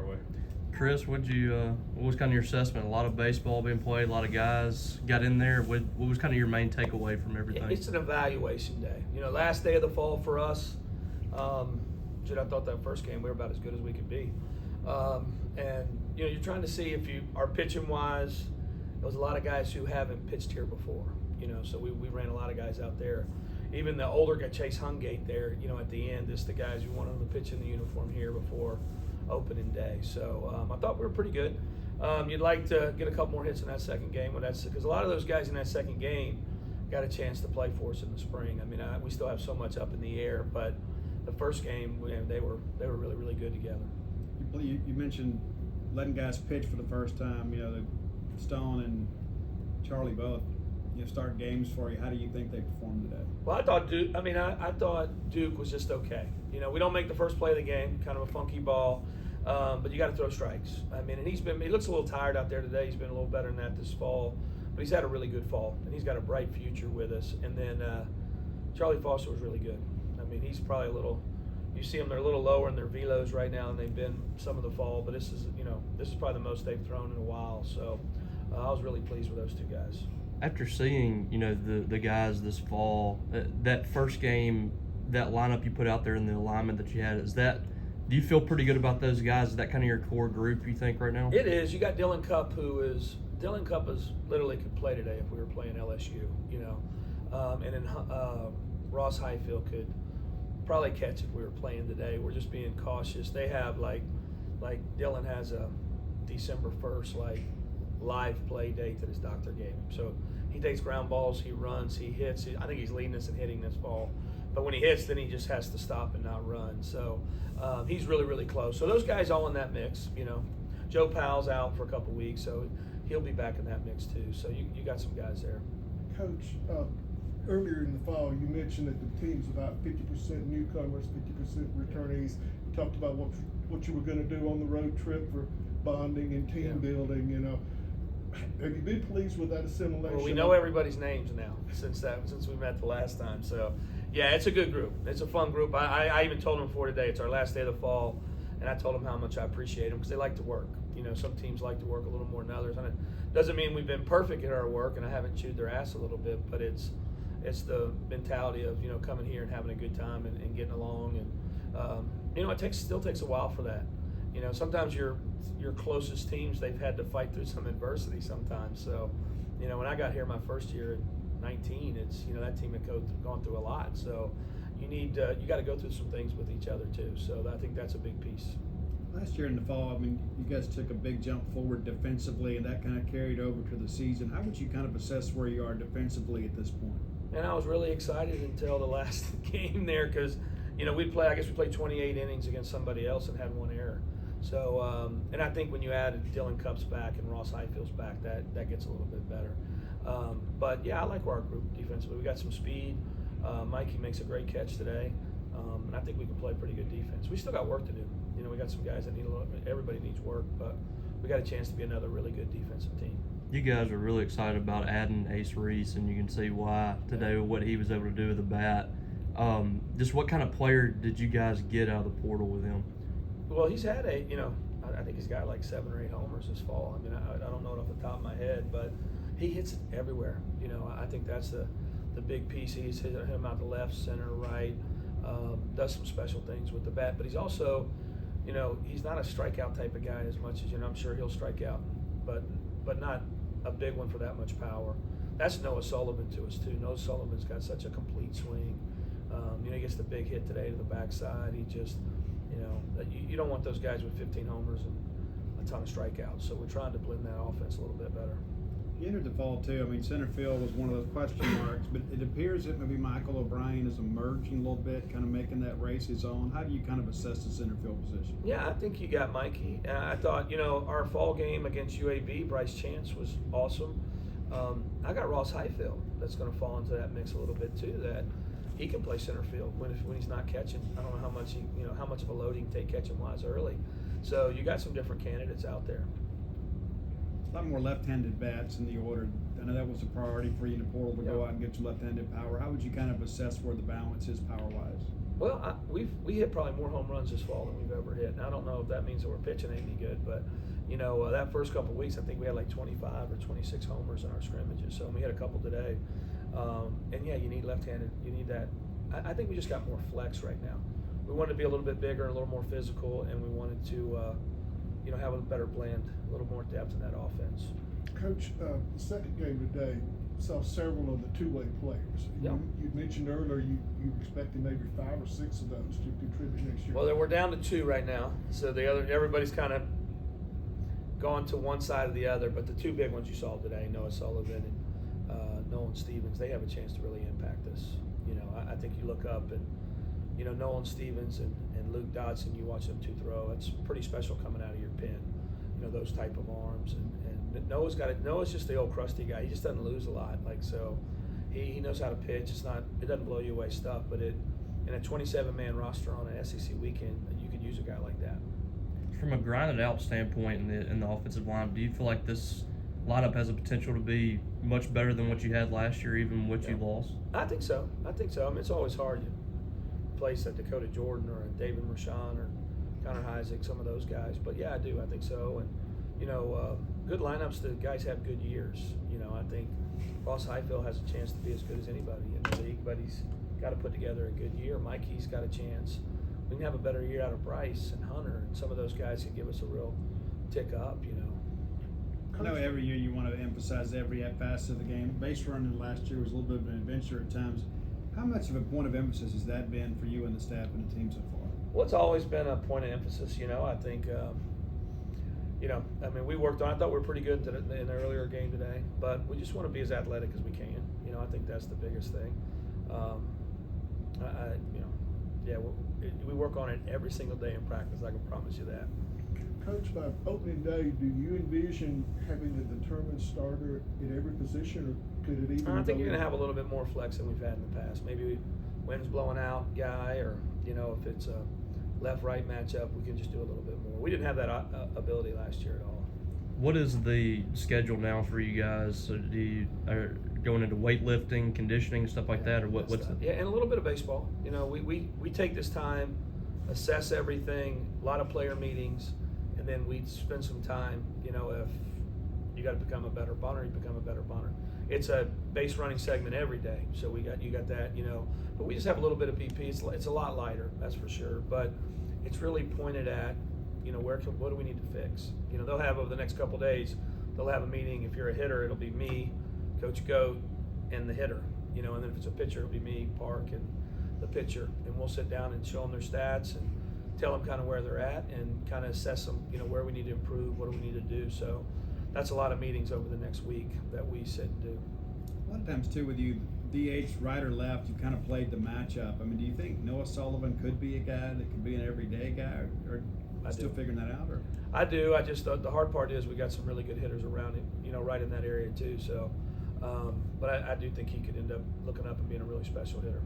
our way. Chris, what was kind of your assessment? A lot of baseball being played, a lot of guys got in there. What was kind of your main takeaway from everything? It's an evaluation day. Last day of the fall for us. I thought that first game we were about as good as we could be. And you're trying to see if you are pitching wise. There was a lot of guys who haven't pitched here before. So we ran a lot of guys out there. Even the older guy, Chase Hungate there, at the end, the guys who wanted to pitch in the uniform here before opening day. So I thought we were pretty good. You'd like to get a couple more hits in that second game, because a lot of those guys in that second game got a chance to play for us in the spring. I mean, we still have so much up in the air, but the first game, they were really, really good together. You mentioned letting guys pitch for the first time. Stone and Charlie both start games for you. How do you think they performed today? Well, I thought Duke. I thought Duke was just okay. We don't make the first play of the game, kind of a funky ball, but you got to throw strikes. And he looks a little tired out there today. He's been a little better than that this fall, but he's had a really good fall, and he's got a bright future with us. And then Charlie Foster was really good. He's probably a little. You see them; they're a little lower in their velos right now, and they've been some of the fall. But this is probably the most they've thrown in a while. So I was really pleased with those two guys. After seeing the guys this fall, that first game, that lineup you put out there and the alignment that you had, do you feel pretty good about those guys? Is that kind of your core group, you think, right now? It is. You got Dylan Cupp, Dylan Cupp is literally could play today if we were playing LSU, and then Ross Highfield could probably catch if we were playing today. We're just being cautious. They have like Dylan has a December 1st live play date that his doctor gave him. So he takes ground balls, he runs, he hits. I think he's leading us in hitting this fall. But when he hits, then he just has to stop and not run. So he's really, really close. So those guys all in that mix. Joe Powell's out for a couple weeks, so he'll be back in that mix too. So you got some guys there. Coach, earlier in the fall, you mentioned that the team's about 50% newcomers, 50% returnees. You talked about what you were going to do on the road trip for bonding and team building. Have you been pleased with that assimilation? Well, we know everybody's names now since we met the last time. So, yeah, it's a good group. It's a fun group. I even told them before today, it's our last day of the fall, and I told them how much I appreciate them because they like to work. Some teams like to work a little more than others, and it doesn't mean we've been perfect at our work, and I haven't chewed their ass a little bit, but it's the mentality of coming here and having a good time and getting along, and it still takes a while for that. Sometimes your closest teams, they've had to fight through some adversity sometimes. So, when I got here my first year at 19, it's that team had gone through a lot. So, you got to go through some things with each other too. So I think that's a big piece. Last year in the fall, you guys took a big jump forward defensively, and that kind of carried over to the season. How would you kind of assess where you are defensively at this point? And I was really excited until the last game there because, we played 28 innings against somebody else and had one error. So, and I think when you add Dylan Cupp's back and Ross Highfield's back, that gets a little bit better. But yeah, I like our group defensively. We got some speed. Mikey makes a great catch today, and I think we can play pretty good defense. We still got work to do. We got some guys that need everybody needs work, but we got a chance to be another really good defensive team. You guys are really excited about adding Ace Reese, and you can see why today with what he was able to do with the bat. Just what kind of player did you guys get out of the portal with him? Well, he's had I think he's got like 7 or 8 homers this fall. I don't know it off the top of my head, but he hits it everywhere. I think that's the big piece. He's hitting him out the left, center, right, does some special things with the bat. But he's also, he's not a strikeout type of guy as much as, I'm sure he'll strike out, but not a big one for that much power. That's Noah Sullivan to us too. Noah Sullivan's got such a complete swing. He gets the big hit today to the backside. He just, you don't want those guys with 15 homers and a ton of strikeouts. So we're trying to blend that offense a little bit better. You entered the fall too. Center field was one of those question marks, but it appears that maybe Michael O'Brien is emerging a little bit, kind of making that race his own. How do you kind of assess the center field position? Yeah, I think you got Mikey. I thought, our fall game against UAB, Bryce Chance was awesome. I got Ross Highfield that's going to fall into that mix a little bit too. That he can play center field when he's not catching. I don't know how much of a load he can take catching wise early. So you got some different candidates out there. A lot more left-handed bats in the order. I know that was a priority for you in the portal to go out and get some left-handed power. How would you kind of assess where the balance is power-wise? Well, we hit probably more home runs this fall than we've ever hit. And I don't know if that means that we're pitching any good, but that first couple of weeks, I think we had like 25 or 26 homers in our scrimmages. So we had a couple today. And yeah, you need left-handed. You need that. I think we just got more flex right now. We wanted to be a little bit bigger, a little more physical, and we wanted to, have a better blend, a little more depth in that offense. Coach, the second game today saw several of the two-way players. Yeah. You mentioned earlier you were expecting maybe 5 or 6 of those to contribute next year. Well, we're down to 2 right now, so everybody's kind of gone to one side or the other. But the 2 big ones you saw today, Noah Sullivan and Nolan Stevens, they have a chance to really impact us. I think you look up and Nolan Stevens and Luke Dodson, you watch them 2 throw. It's pretty special coming out of your pen. Those type of arms and Noah's got it. Noah's just the old crusty guy. He just doesn't lose a lot. So he knows how to pitch. It doesn't blow you away stuff, but in a 27-man roster on an SEC weekend, you could use a guy like that. From a grinded out standpoint in the offensive line, do you feel like this lineup has a potential to be much better than what you had last year, even what you lost? I think so. I mean, it's always hard to place a Dakota Jordan or a David Rashawn or Connor Heisig, some of those guys. But yeah, I do. I think so. And good lineups. The guys have good years. I think Ross Highfield has a chance to be as good as anybody in the league, but he's got to put together a good year. Mikey's got a chance. We can have a better year out of Bryce and Hunter, and some of those guys can give us a real tick up. I know every year you want to emphasize every facet of the game. Base running last year was a little bit of an adventure at times. How much of a point of emphasis has that been for you and the staff and the team so far? Well, it's always been a point of emphasis. I think, we worked on it. I thought we were pretty good in the earlier game today, but we just want to be as athletic as we can. I think that's the biggest thing. We work on it every single day in practice. I can promise you that. Coach, by opening day, do you envision having a determined starter at every position, or could it even? I think you're going to have a little bit more flex than we've had in the past. Maybe wind's blowing out guy, or if it's a left-right matchup, we can just do a little bit more. We didn't have that ability last year at all. What is the schedule now for you guys? So do you are going into weightlifting, conditioning, stuff like that, or what's it? Yeah, and a little bit of baseball. We take this time, assess everything, a lot of player meetings, and then we spend some time. If you got to become a better bunter, you become a better bunter. It's a base running segment every day, so you got that. But we just have a little bit of BP. It's a lot lighter, that's for sure. But it's really pointed at what do we need to fix? They'll have over the next couple of days, they'll have a meeting. If you're a hitter, it'll be me, Coach Goat, and the hitter. And then if it's a pitcher, it'll be me, Park, and the pitcher. And we'll sit down and show them their stats and tell them kind of where they're at and kind of assess them, where we need to improve, what do we need to do. So that's a lot of meetings over the next week that we sit and do. A lot of times too with you, DH right or left, you kind of played the matchup. Do you think Noah Sullivan could be a guy that could be an everyday guy, or still figuring that out? Or I do. I just the hard part is we got some really good hitters around him, right in that area too. So, but I do think he could end up looking up and being a really special hitter.